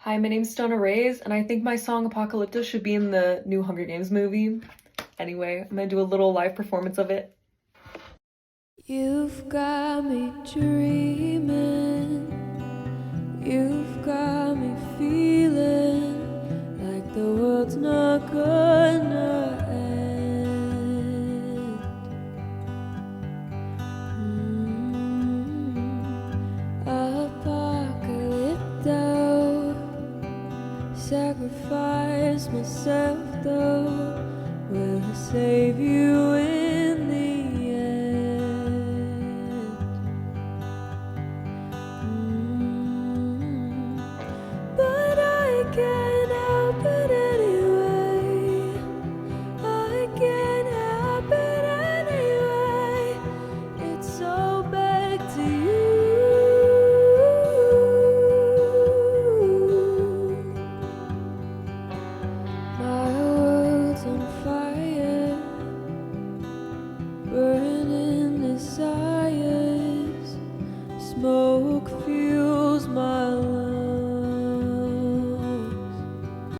Hi, my name's Donna Reyes, and I think my song Apocalypto should be in the new Hunger Games movie. Anyway, I'm gonna do a little live performance of it. You've got me dreaming, you've got me feeling like the world's not gonna end. Apocalypto, sacrifice myself though, will I save you in the end? But I can't help it anyway. I can't help it anyway. It's all back to you. My world's on fire, burning desires. Smoke fuels my life.